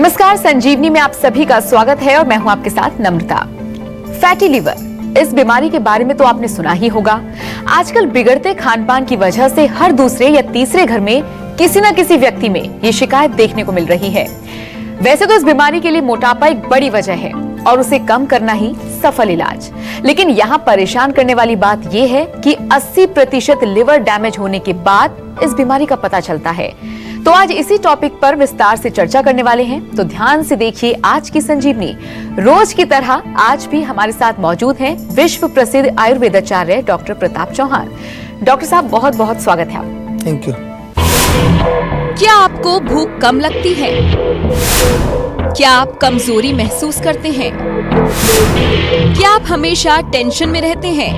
नमस्कार, संजीवनी में आप सभी का स्वागत है और मैं हूं आपके साथ नम्रता। फैटी लिवर, इस बीमारी के बारे में तो आपने सुना ही होगा। आजकल बिगड़ते खान-पान की वजह से हर दूसरे या तीसरे घर में किसी न किसी व्यक्ति में ये शिकायत देखने को मिल रही है। वैसे तो इस बीमारी के लिए मोटापा एक बड़ी वजह है और उसे कम करना ही सफल इलाज। लेकिन यहाँ परेशान करने वाली बात यह है कि 80% लिवर डैमेज होने के बाद इस बीमारी का पता चलता है। तो आज इसी टॉपिक पर विस्तार से चर्चा करने वाले हैं, तो ध्यान से देखिए आज की संजीवनी। रोज की तरह आज भी हमारे साथ मौजूद हैं विश्व प्रसिद्ध आयुर्वेदाचार्य डॉक्टर प्रताप चौहान। डॉक्टर साहब, बहुत बहुत स्वागत है आप। Thank you. क्या आपको भूख कम लगती है? क्या आप कमजोरी महसूस करते हैं? क्या आप हमेशा टेंशन में रहते हैं?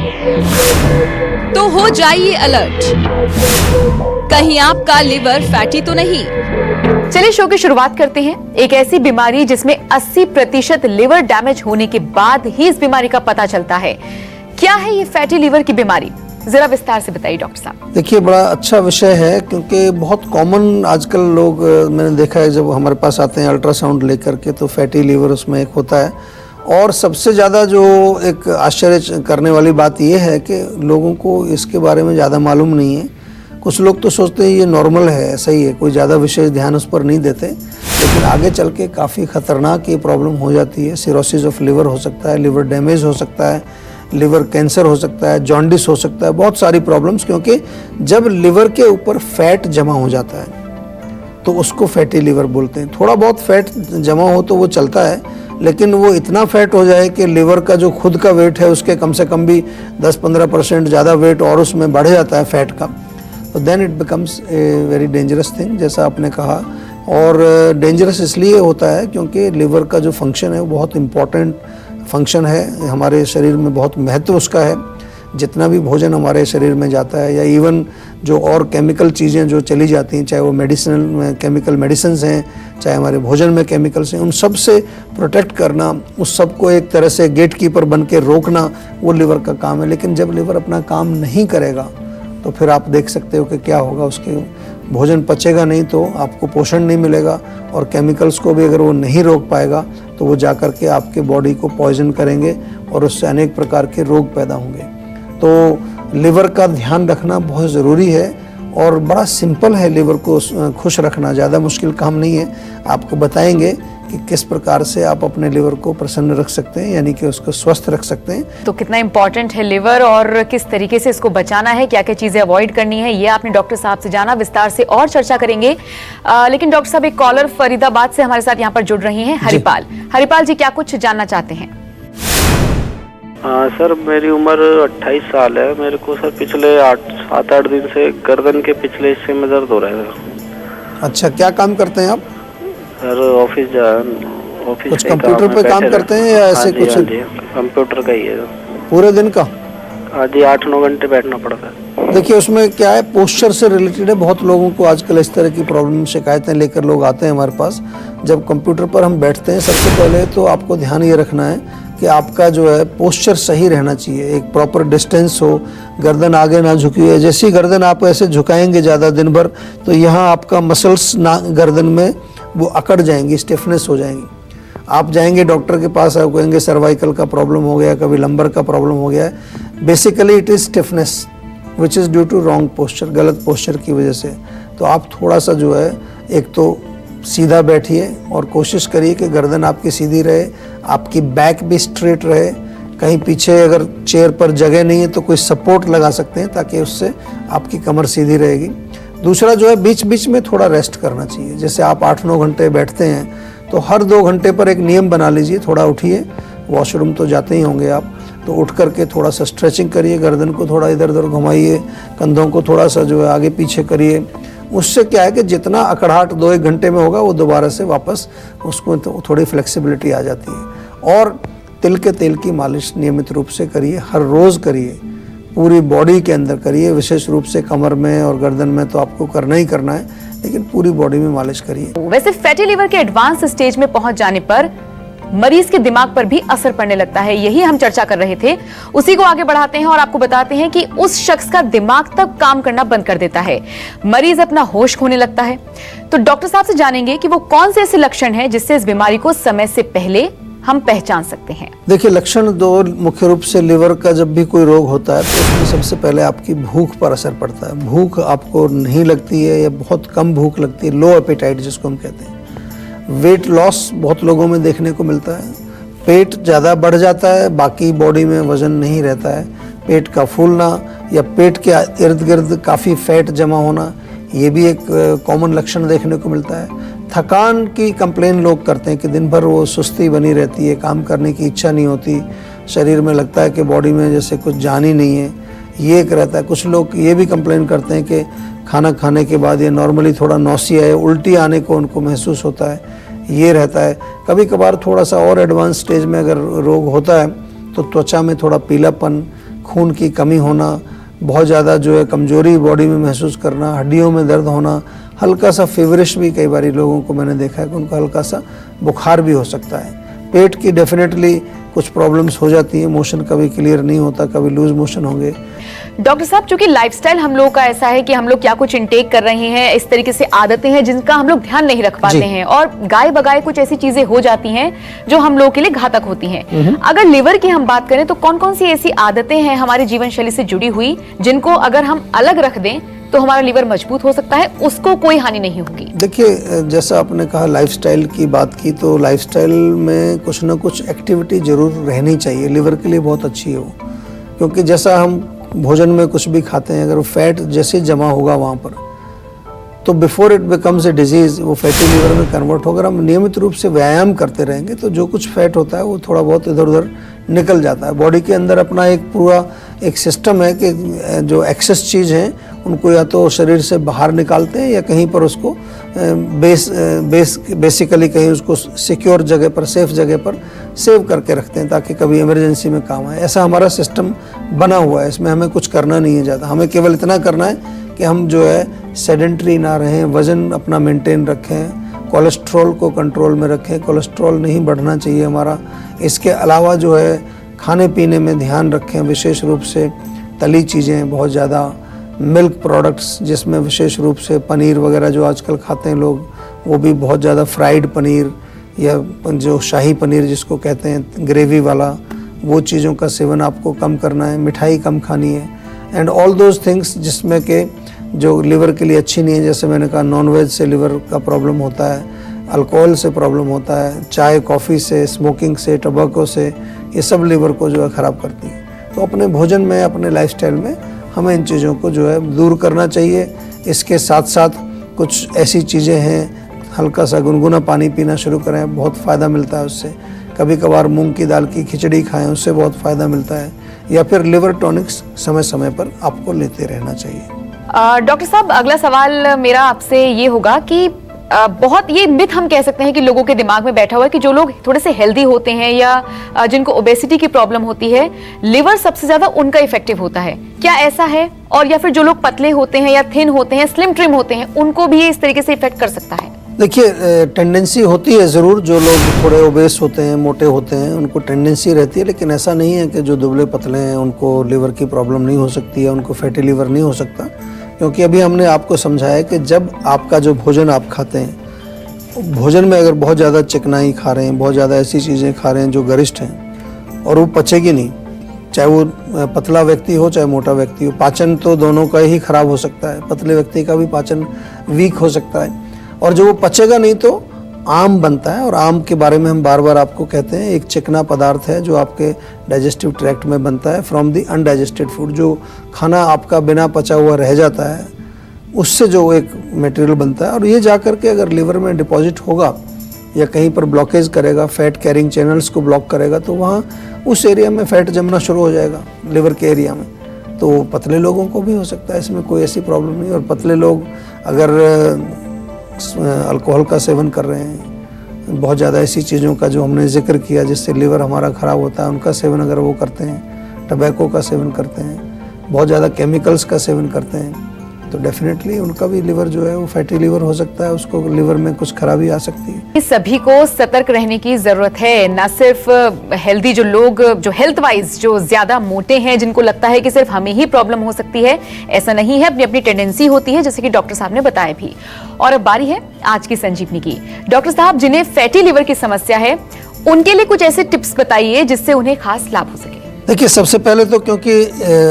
तो हो जाइए अलर्ट, कहीं आपका लिवर फैटी तो नहीं। चलिए शो की शुरुआत करते हैं। एक ऐसी बीमारी जिसमें 80% लिवर डैमेज होने के बाद ही इस बीमारी का पता चलता है। क्या है ये फैटी लिवर की बीमारी? जरा विस्तार से बताइए डॉक्टर साहब। देखिए, बड़ा अच्छा विषय है क्योंकि बहुत कॉमन आजकल लोग, मैंने देखा है जब हमारे पास आते हैं अल्ट्रासाउंड लेकर के, तो फैटी लिवर उसमें एक होता है। और सबसे ज़्यादा जो एक आश्चर्य करने वाली बात यह है कि लोगों को इसके बारे में ज़्यादा मालूम नहीं है। कुछ लोग तो सोचते हैं ये नॉर्मल है, सही है, कोई ज़्यादा विशेष ध्यान उस पर नहीं देते, लेकिन आगे चल के काफ़ी ख़तरनाक ये प्रॉब्लम हो जाती है। सिरोसिस ऑफ लिवर हो सकता है, लिवर डैमेज हो सकता है, लिवर कैंसर हो सकता है, जॉन्डिस हो सकता है, बहुत सारी प्रॉब्लम्स। क्योंकि जब लिवर के ऊपर फैट जमा हो जाता है तो उसको फैटी लिवर बोलते हैं। थोड़ा बहुत फैट जमा हो तो वो चलता है, लेकिन वो इतना फैट हो जाए कि लिवर का जो खुद का वेट है उसके कम से कम भी 10-15% ज़्यादा वेट और उसमें बढ़ जाता है फैट का, तो then it becomes a very dangerous thing, जैसा आपने कहा। और डेंजरस इसलिए होता है क्योंकि लिवर का जो फंक्शन है वो बहुत इम्पॉर्टेंट फंक्शन है हमारे शरीर में, बहुत महत्व उसका है। जितना भी भोजन हमारे शरीर में जाता है या इवन जो और केमिकल चीज़ें जो चली जाती हैं, चाहे वो मेडिसिनल में केमिकल मेडिसिन्स हैं, चाहे हमारे भोजन में केमिकल्स हैं, उन सब से प्रोटेक्ट करना, उस सब को एक तरह से गेट कीपर बन के रोकना, वो लिवर का काम है। लेकिन जब लिवर अपना काम नहीं करेगा तो फिर आप देख सकते हो कि क्या होगा। उसके भोजन पचेगा नहीं तो आपको पोषण नहीं मिलेगा, और केमिकल्स को भी अगर वो नहीं रोक पाएगा तो वो जा कर के आपके बॉडी को पॉइजन करेंगे और उससे अनेक प्रकार के रोग पैदा होंगे। तो लिवर का ध्यान रखना बहुत ज़रूरी है और बड़ा सिंपल है लिवर को खुश रखना, ज़्यादा मुश्किल काम नहीं है। आपको बताएंगे कि किस प्रकार से आप अपने लिवर को प्रसन्न रख सकते हैं, यानी कि उसको स्वस्थ रख सकते हैं। तो कितना इम्पोर्टेंट है लिवर और किस तरीके से इसको बचाना है, क्या क्या चीजें अवॉइड करनी है, ये आपने डॉक्टर साहब से जाना। विस्तार से और चर्चा करेंगे। लेकिन डॉक्टर साहब, एक कॉलर फरीदाबाद से हमारे साथ यहाँ पर जुड़ रही हैं, हरिपाल। हरिपाल जी, क्या कुछ जानना चाहते हैं? हाँ सर, मेरी उम्र 28 साल है। मेरे को सर पिछले 7-8 दिन से गर्दन के पिछले हिस्से में दर्द हो रहा है। अच्छा, क्या काम करते हैं आप? सर ऑफिस कुछ कंप्यूटर पे काम करते हैं या ऐसे कुछ? कंप्यूटर का ही है। पूरे दिन का? हाँ जी, 8-9 घंटे बैठना पड़ता है। देखिए, उसमें क्या है, पोस्चर से रिलेटेड है। बहुत लोगों को आजकल इस तरह की प्रॉब्लम, शिकायतें लेकर लोग आते हैं हमारे पास। जब कंप्यूटर पर हम बैठते हैं, सबसे पहले तो आपको ध्यान ये रखना है कि आपका जो है पोस्चर सही रहना चाहिए, एक प्रॉपर डिस्टेंस हो, गर्दन आगे ना झुकी है। जैसी गर्दन आप ऐसे झुकाएंगे ज़्यादा दिन भर तो यहाँ आपका मसल्स ना गर्दन में वो अकड़ जाएंगी, स्टिफनेस हो जाएंगी। आप जाएंगे डॉक्टर के पास, आप कहेंगे सर्वाइकल का प्रॉब्लम हो गया, कभी लंबर का प्रॉब्लम हो गया है। Basically it is stiffness which is due to wrong posture, गलत पोस्चर की वजह से। तो आप थोड़ा सा जो है, एक तो सीधा बैठिए और कोशिश करिए कि गर्दन आपकी सीधी रहे, आपकी बैक भी स्ट्रेट रहे। कहीं पीछे अगर चेयर पर जगह नहीं है तो कोई सपोर्ट लगा सकते हैं ताकि उससे आपकी कमर सीधी रहेगी। दूसरा जो है, बीच बीच में थोड़ा रेस्ट करना चाहिए। जैसे आप 8-9 घंटे बैठते हैं तो हर 2 घंटे पर एक नियम बना लीजिए, थोड़ा उठिए, वॉशरूम तो जाते ही होंगे आप, तो उठ करके थोड़ा सा स्ट्रेचिंग करिए, गर्दन को थोड़ा इधर उधर घुमाइए, कंधों को थोड़ा सा जो है आगे पीछे करिए। उससे क्या है कि जितना अकड़ाहट 2-1 घंटे में होगा वो दोबारा से वापस उसको थोड़ी फ्लेक्सिबिलिटी आ जाती है। और तिल के तेल की मालिश नियमित रूप से करिए, हर रोज़ करिए, पूरी बॉडी के अंदर करिए। विशेष रूप से कमर में और गर्दन में तो आपको करना ही करना है, लेकिन पूरी बॉडी में मालिश करिए। वैसे फैटी लिवर के एडवांस स्टेज में पहुंच जाने पर मरीज के दिमाग पर भी असर पड़ने लगता है। यही हम चर्चा कर रहे थे, उसी को आगे बढ़ाते हैं और आपको बताते हैं कि उस शख्स का दिमाग तक काम करना बंद कर देता है, मरीज अपना होश खोने लगता है। तो डॉक्टर साहब से जानेंगे कि वो कौन से ऐसे लक्षण हैं जिससे इस बीमारी को समय से पहले हम पहचान सकते हैं। देखिए, लक्षण दो मुख्य रूप से लिवर का जब भी कोई रोग होता है तो उसमें सबसे पहले आपकी भूख पर असर पड़ता है। भूख आपको नहीं लगती है या बहुत कम भूख लगती है, लो एपेटाइट जिसको हम कहते हैं। वेट लॉस बहुत लोगों में देखने को मिलता है। पेट ज़्यादा बढ़ जाता है, बाकी बॉडी में वजन नहीं रहता है। पेट का फूलना या पेट के इर्द गिर्द काफ़ी फैट जमा होना, ये भी एक कॉमन लक्षण देखने को मिलता है। थकान की कंप्लेन लोग करते हैं कि दिन भर वो सुस्ती बनी रहती है, काम करने की इच्छा नहीं होती, शरीर में लगता है कि बॉडी में जैसे कुछ जान ही नहीं है, ये एक रहता है। कुछ लोग ये भी कंप्लेन करते हैं कि खाना खाने के बाद ये नॉर्मली थोड़ा नौसिया है, उल्टी आने को उनको महसूस होता है, ये रहता है। कभी कभार थोड़ा सा और एडवांस स्टेज में अगर रोग होता है तो त्वचा में थोड़ा पीलापन, खून की कमी होना, बहुत ज़्यादा जो है कमजोरी बॉडी में महसूस करना, हड्डियों में दर्द होना, हल्का सा फेवरिश भी कई बार लोगों को मैंने देखा है कि उनको हल्का सा बुखार भी हो सकता है। पेट की डेफिनेटली कुछ प्रॉब्लम्स हो जाती हैं, मोशन कभी क्लियर नहीं होता, कभी लूज मोशन होंगे। डॉक्टर साहब, चूंकि लाइफस्टाइल हम लोग का ऐसा है कि हम लोग क्या कुछ इंटेक कर रहे हैं, इस तरीके से आदतें हैं जिनका हम लोग ध्यान नहीं रख पाते हैं और गाय बगाए कुछ ऐसी चीजें हो जाती हैं जो हम लोग के लिए घातक होती हैं। अगर लिवर की हम बात करें तो कौन कौन सी ऐसी आदतें हैं हमारी जीवन शैली से जुड़ी हुई जिनको अगर हम अलग रख दें तो हमारा लिवर मजबूत हो सकता है, उसको कोई हानि नहीं होगी? देखिए, जैसा आपने कहा लाइफस्टाइल की बात की, तो लाइफस्टाइल में कुछ ना कुछ एक्टिविटी जरूर रहनी चाहिए, लिवर के लिए बहुत अच्छी हो। क्योंकि जैसा हम भोजन में कुछ भी खाते हैं, अगर वो फैट जैसे जमा होगा वहाँ पर, तो before it becomes a disease वो फैटी लिवर में कन्वर्ट होकर हम नियमित रूप से व्यायाम करते रहेंगे तो जो कुछ फैट होता है वो थोड़ा बहुत इधर उधर निकल जाता है। बॉडी के अंदर अपना एक पूरा एक सिस्टम है कि जो एक्सेस चीज़ हैं उनको या तो शरीर से बाहर निकालते हैं या कहीं पर उसको बेसिकली कहीं उसको सिक्योर जगह पर, सेफ जगह पर सेव करके रखते हैं ताकि कभी इमरजेंसी में काम आए। ऐसा हमारा सिस्टम बना हुआ है, इसमें हमें कुछ करना नहीं है ज़्यादा। हमें केवल इतना करना है कि हम जो है सेडेंट्री ना रहें, वज़न अपना मेंटेन रखें, कोलेस्ट्रॉल को कंट्रोल में रखें, कोलेस्ट्रॉल नहीं बढ़ना चाहिए हमारा। इसके अलावा जो है खाने पीने में ध्यान रखें, विशेष रूप से तली चीज़ें, बहुत ज़्यादा मिल्क प्रोडक्ट्स जिसमें विशेष रूप से पनीर वगैरह जो आजकल खाते हैं लोग, वो भी बहुत ज़्यादा फ्राइड पनीर या जो शाही पनीर जिसको कहते हैं ग्रेवी वाला, वो चीज़ों का सेवन आपको कम करना है। मिठाई कम खानी है एंड ऑल दोज थिंग्स जिसमें कि जो लिवर के लिए अच्छी नहीं है। जैसे मैंने कहा, नॉनवेज से लिवर का प्रॉब्लम होता है, अल्कोहल से प्रॉब्लम होता है, चाय कॉफ़ी से, स्मोकिंग से, टबैको से, ये सब लिवर को जो है ख़राब करती है। तो अपने भोजन में, अपने लाइफस्टाइल में हमें इन चीज़ों को जो है दूर करना चाहिए। इसके साथ साथ कुछ ऐसी चीज़ें हैं, हल्का सा गुनगुना पानी पीना शुरू करें, बहुत फ़ायदा मिलता है उससे। कभी कभार मूंग की दाल की खिचड़ी खाएं, उससे बहुत फ़ायदा मिलता है। या फिर लिवर टॉनिक्स समय समय पर आपको लेते रहना चाहिए। डॉक्टर साहब, अगला सवाल मेरा आपसे ये होगा कि बहुत ये मिथ हम कह सकते हैं कि लोगों के दिमाग में बैठा हुआ है कि जो लोग थोड़े से हेल्दी होते हैं या जिनको ओबेसिटी की प्रॉब्लम होती है, लिवर सबसे ज्यादा उनका इफेक्टिव होता है। क्या ऐसा है? और या फिर जो लोग पतले होते हैं या थिन होते हैं, स्लिम ट्रिम होते हैं, उनको भी इस तरीके से इफेक्ट कर सकता है? देखिए, टेंडेंसी होती है ज़रूर, जो लोग थोड़े ओबेस होते हैं, मोटे होते हैं, उनको टेंडेंसी रहती है। लेकिन ऐसा नहीं है कि जो दुबले पतले हैं उनको लिवर की प्रॉब्लम नहीं हो सकती है, उनको फैटी लिवर नहीं हो सकता। क्योंकि अभी हमने आपको समझाया कि जब आपका जो भोजन आप खाते हैं, भोजन में अगर बहुत ज़्यादा चिकनाई खा रहे हैं, बहुत ज़्यादा ऐसी चीज़ें खा रहे हैं जो गरिष्ठ हैं और वो पचेगी नहीं, चाहे वो पतला व्यक्ति हो चाहे मोटा व्यक्ति हो, पाचन तो दोनों का ही खराब हो सकता है। पतले व्यक्ति का भी पाचन वीक हो सकता है और जो वो पचेगा नहीं तो आम बनता है। और आम के बारे में हम बार बार आपको कहते हैं, एक चिकना पदार्थ है जो आपके डाइजेस्टिव ट्रैक्ट में बनता है फ्रॉम द अनडाइजेस्टेड फूड। जो खाना आपका बिना पचा हुआ रह जाता है, उससे जो एक मटेरियल बनता है और ये जा कर के अगर लिवर में डिपॉजिट होगा या कहीं पर ब्लॉकेज करेगा, फैट कैरिंग चैनल्स को ब्लॉक करेगा, तो वहाँ उस एरिया में फैट जमना शुरू हो जाएगा लिवर के एरिया में। तो पतले लोगों को भी हो सकता है, इसमें कोई ऐसी प्रॉब्लम नहीं। और पतले लोग अगर अल्कोहल का सेवन कर रहे हैं, बहुत ज़्यादा ऐसी चीज़ों का जो हमने जिक्र किया जिससे लिवर हमारा ख़राब होता है, उनका सेवन अगर वो करते हैं, टबैको का सेवन करते हैं, बहुत ज़्यादा केमिकल्स का सेवन करते हैं, तो डेफिनेटली उनका भी लिवर जो है वो फैटी लिवर हो सकता है, उसको लिवर में कुछ खराबी आ सकती है। इस सभी को सतर्क रहने की जरूरत है। ना सिर्फ हेल्दी जो लोग जो हेल्थ वाइज जो ज्यादा मोटे हैं, जिनको लगता है कि सिर्फ हमें ही प्रॉब्लम हो सकती है, ऐसा नहीं है। अपनी अपनी टेंडेंसी होती है, जैसे कि डॉक्टर साहब ने बताया भी। और अब बारी है आज की संजीवनी की। डॉक्टर साहब, जिन्हें फैटी लिवर की समस्या है, उनके लिए कुछ ऐसे टिप्स बताइए जिससे उन्हें खास लाभ हो सके। देखिए, सबसे पहले तो क्योंकि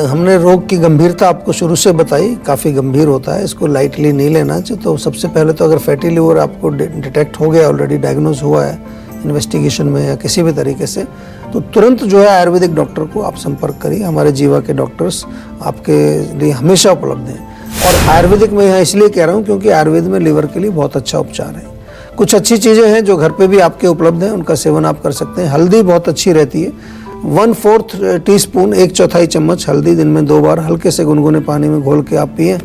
हमने रोग की गंभीरता आपको शुरू से बताई, काफ़ी गंभीर होता है, इसको लाइटली नहीं लेना चाहिए। तो सबसे पहले तो अगर फैटी लिवर आपको डिटेक्ट हो गया, ऑलरेडी डायग्नोज हुआ है इन्वेस्टिगेशन में या किसी भी तरीके से, तो तुरंत जो है आयुर्वेदिक डॉक्टर को आप संपर्क करिए। हमारे जीवा के डॉक्टर्स आपके लिए हमेशा उपलब्ध हैं। और आयुर्वेदिक में यहाँ इसलिए कह रहा हूँ क्योंकि आयुर्वेद में लिवर के लिए बहुत अच्छा उपचार है। कुछ अच्छी चीज़ें हैं जो घर पे भी आपके उपलब्ध हैं, उनका सेवन आप कर सकते हैं। हल्दी बहुत अच्छी रहती है। 1/4 टीस्पून, 1/4 चम्मच हल्दी दिन में 2 बार हल्के से गुनगुने पानी में घोल के आप पिएं,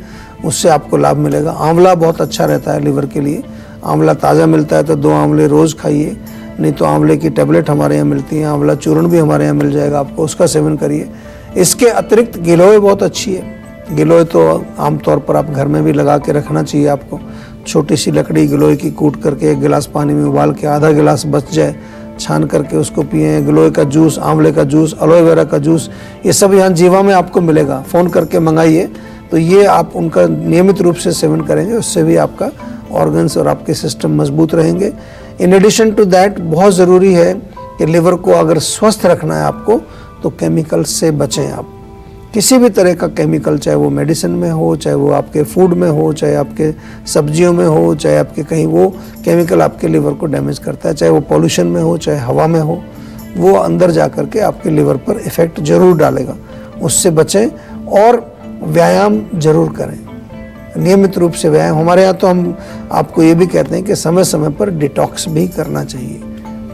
उससे आपको लाभ मिलेगा। आंवला बहुत अच्छा रहता है लिवर के लिए। आंवला ताज़ा मिलता है तो 2 आंवले रोज़ खाइए, नहीं तो आंवले की टेबलेट हमारे यहाँ मिलती है, आंवला चूर्ण भी हमारे यहाँ मिल जाएगा आपको, उसका सेवन करिए। इसके अतिरिक्त गिलोय बहुत अच्छी है। गिलोय तो आमतौर पर आप घर में भी लगा के रखना चाहिए आपको। छोटी सी लकड़ी गिलोय की कूट करके 1 गिलास पानी में उबाल के आधा गिलास बच जाए, छान करके उसको पिए। गिलोय का जूस, आंवले का जूस, एलोवेरा का जूस, ये सब यहाँ जीवा में आपको मिलेगा। फ़ोन करके मंगाइए, तो ये आप उनका नियमित रूप से सेवन करेंगे, उससे भी आपका ऑर्गन्स और आपके सिस्टम मजबूत रहेंगे। इन एडिशन टू दैट बहुत ज़रूरी है कि लिवर को अगर स्वस्थ रखना है आपको, तो केमिकल से बचें आप। किसी भी तरह का केमिकल, चाहे वो मेडिसिन में हो, चाहे वो आपके फूड में हो, चाहे आपके सब्जियों में हो, चाहे आपके कहीं, वो केमिकल आपके लिवर को डैमेज करता है। चाहे वो पॉल्यूशन में हो, चाहे हवा में हो, वो अंदर जा कर के आपके लिवर पर इफ़ेक्ट जरूर डालेगा। उससे बचें और व्यायाम जरूर करें, नियमित रूप से व्यायाम। हमारे यहाँ तो हम आपको ये भी कहते हैं कि समय समय पर डिटॉक्स भी करना चाहिए।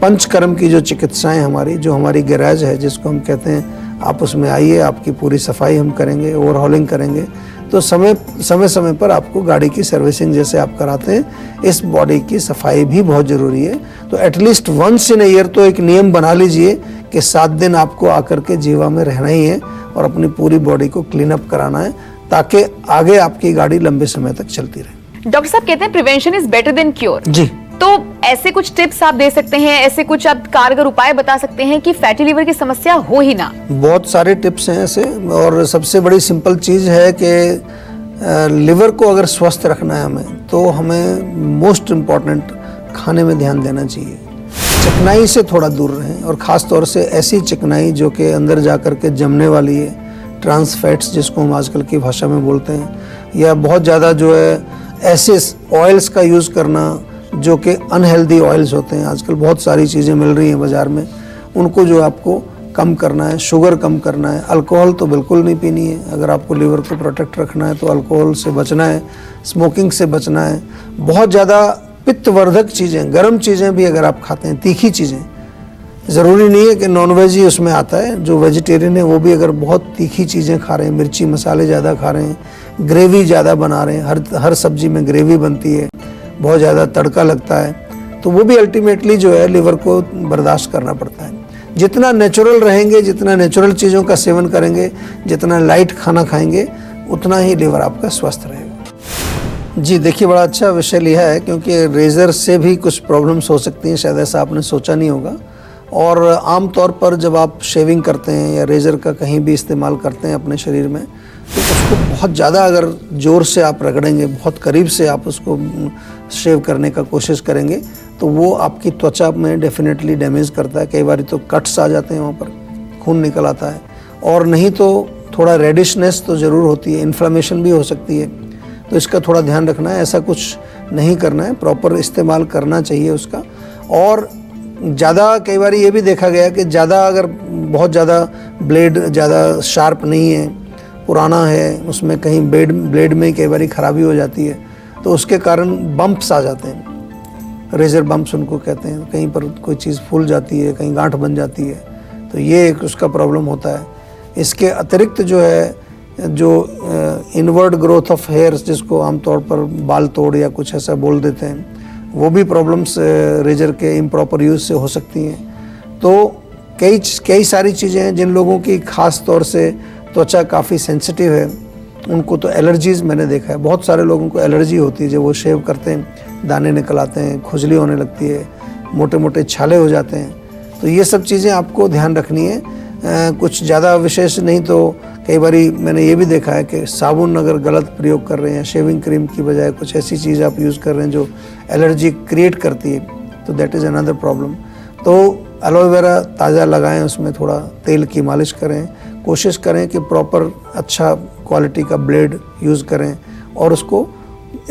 पंचकर्म की जो चिकित्साएँ हमारी, जो हमारी गैराज है जिसको हम कहते हैं, आप उसमें आइए, आपकी पूरी सफाई हम करेंगे, ओवरहॉलिंग करेंगे। तो समय समय पर आपको गाड़ी की सर्विसिंग जैसे आप कराते हैं, इस बॉडी की सफाई भी बहुत ज़रूरी है। तो at least once in a year तो एक नियम बना लीजिए कि 7 दिन आपको आकर के जीवा में रहना ही है और अपनी पूरी बॉडी को क्लीन अप कराना है, ताकि आगे आपकी गाड़ी लंबे समय तक चलती रहे। डॉक्टर साहब कहते हैं prevention is better than cure. जी, तो ऐसे कुछ टिप्स आप दे सकते हैं, ऐसे कुछ आप कारगर उपाय बता सकते हैं कि फैटी लिवर की समस्या हो ही ना? बहुत सारे टिप्स हैं ऐसे, और सबसे बड़ी सिंपल चीज़ है कि लिवर को अगर स्वस्थ रखना है हमें, तो हमें मोस्ट इम्पॉर्टेंट खाने में ध्यान देना चाहिए। चिकनाई से थोड़ा दूर रहें, और ख़ास तौर से ऐसी चिकनाई जो कि अंदर जा कर के जमने वाली है, ट्रांस फैट्स जिसको हम आजकल की भाषा में बोलते हैं, या बहुत ज़्यादा जो है ऐसे ऑयल्स का यूज़ करना जो कि अनहेल्दी ऑयल्स होते हैं। आजकल बहुत सारी चीज़ें मिल रही हैं बाज़ार में, उनको जो आपको कम करना है। शुगर कम करना है। अल्कोहल तो बिल्कुल नहीं पीनी है। अगर आपको लिवर को प्रोटेक्ट रखना है तो अल्कोहल से बचना है, स्मोकिंग से बचना है। बहुत ज़्यादा पित्तवर्धक चीज़ें, गर्म चीज़ें भी अगर आप खाते हैं, तीखी चीज़ें, ज़रूरी नहीं है कि नॉनवेज ही उसमें आता है। जो वेजिटेरियन है वो भी अगर बहुत तीखी चीज़ें खा रहे हैं, मिर्ची मसाले ज़्यादा खा रहे हैं, ग्रेवी ज़्यादा बना रहे हैं, हर सब्जी में ग्रेवी बनती है, बहुत ज़्यादा तड़का लगता है, तो वो भी अल्टीमेटली जो है लिवर को बर्दाश्त करना पड़ता है। जितना नेचुरल रहेंगे, जितना नेचुरल चीज़ों का सेवन करेंगे, जितना लाइट खाना खाएंगे, उतना ही लिवर आपका स्वस्थ रहेगा। जी देखिए, बड़ा अच्छा विषय लिया है, क्योंकि रेज़र से भी कुछ प्रॉब्लम्स हो सकती हैं, शायद ऐसा आपने सोचा नहीं होगा। और आम तौर पर जब आप शेविंग करते हैं या रेज़र का कहीं भी इस्तेमाल करते हैं अपने शरीर में, तो उसको बहुत ज़्यादा अगर ज़ोर से आप रगड़ेंगे, बहुत करीब से आप उसको शेव करने का कोशिश करेंगे, तो वो आपकी त्वचा में डेफिनेटली डैमेज करता है। कई बार तो कट्स आ जाते हैं, वहाँ पर खून निकल आता है, और नहीं तो थोड़ा रेडिशनेस तो ज़रूर होती है, इन्फ्लेमेशन भी हो सकती है। तो इसका थोड़ा ध्यान रखना है, ऐसा कुछ नहीं करना है, प्रॉपर इस्तेमाल करना चाहिए उसका। और ज़्यादा, कई बार ये भी देखा गया कि ज़्यादा अगर बहुत ज़्यादा ब्लेड ज़्यादा शार्प नहीं है, पुराना है, उसमें कहीं ब्लेड में कई बार खराबी हो जाती है, तो उसके कारण बम्प्स आ जाते हैं, रेजर बम्प्स उनको कहते हैं। कहीं पर कोई चीज़ फूल जाती है, कहीं गांठ बन जाती है, तो ये एक उसका प्रॉब्लम होता है। इसके अतिरिक्त जो है, जो इनवर्ड ग्रोथ ऑफ हेयर्स, जिसको आमतौर पर बाल तोड़ या कुछ ऐसा बोल देते हैं, वो भी प्रॉब्लम्स रेजर के इम्प्रॉपर यूज़ से हो सकती हैं। तो कई सारी चीज़ें हैं जिन लोगों की ख़ास तौर से त्वचा काफ़ी सेंसिटिव है, उनको तो एलर्जीज़ मैंने देखा है, बहुत सारे लोगों को एलर्जी होती है। जब वो शेव करते हैं दाने निकल आते हैं, खुजली होने लगती है, मोटे मोटे छाले हो जाते हैं। तो ये सब चीज़ें आपको ध्यान रखनी है। कुछ ज़्यादा विशेष नहीं तो कई बारी मैंने ये भी देखा है कि साबुन अगर गलत प्रयोग कर रहे हैं, शेविंग क्रीम की बजाय कुछ ऐसी चीज़ आप यूज़ कर रहे हैं जो एलर्जी क्रिएट करती है, तो दैट इज़ अनदर प्रॉब्लम। तो एलोवेरा ताज़ा लगाएं, उसमें थोड़ा तेल की मालिश करें, कोशिश करें कि प्रॉपर अच्छा क्वालिटी का ब्लेड यूज़ करें और उसको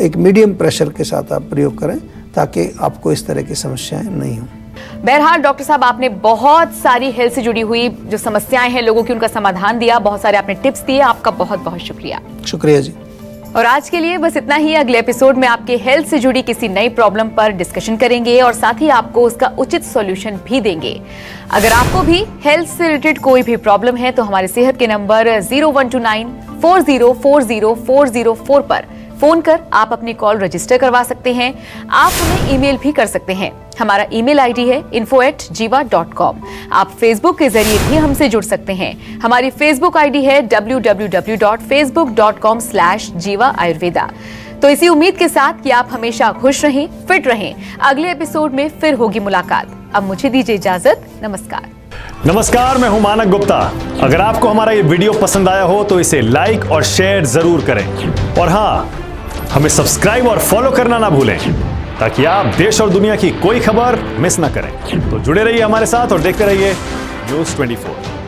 एक मीडियम प्रेशर के साथ आप प्रयोग करें ताकि आपको इस तरह की समस्याएं नहीं हों। बहरहाल डॉक्टर साहब, आपने बहुत सारी हेल्थ से जुड़ी हुई जो समस्याएं हैं लोगों की, उनका समाधान दिया, बहुत सारे आपने टिप्स दिए। आपका बहुत बहुत शुक्रिया। शुक्रिया जी। और आज के लिए बस इतना ही। अगले एपिसोड में आपके हेल्थ से जुड़ी किसी नई प्रॉब्लम पर डिस्कशन करेंगे और साथ ही आपको उसका उचित सॉल्यूशन भी देंगे। अगर आपको भी हेल्थ से रिलेटेड कोई भी प्रॉब्लम है तो हमारे सेहत के नंबर 0129 4040 पर फोन कर आप अपनी कॉल रजिस्टर करवा सकते हैं। आप हमें ईमेल भी कर सकते हैं। हमारा ईमेल आईडी है info@jiva.com। आप फेसबुक के जरिए भी हमसे जुड़ सकते हैं। हमारी फेसबुक आईडी है www.facebook.com/jiva ayurveda। तो इसी उम्मीद के साथ कि आप हमेशा खुश रहें, फिट रहें, अगले एपिसोड में फिर होगी मुलाकात। अब मुझे दीजिए इजाजत। नमस्कार। नमस्कार, मैं हूं मानक गुप्ता। अगर आपको हमारा ये वीडियो पसंद आया हो तो इसे लाइक और शेयर जरूर करें और हाँ, हमें सब्सक्राइब और फॉलो करना ना भूलें ताकि आप देश और दुनिया की कोई खबर मिस ना करें। तो जुड़े रहिए हमारे साथ और देखते रहिए न्यूज़ 24।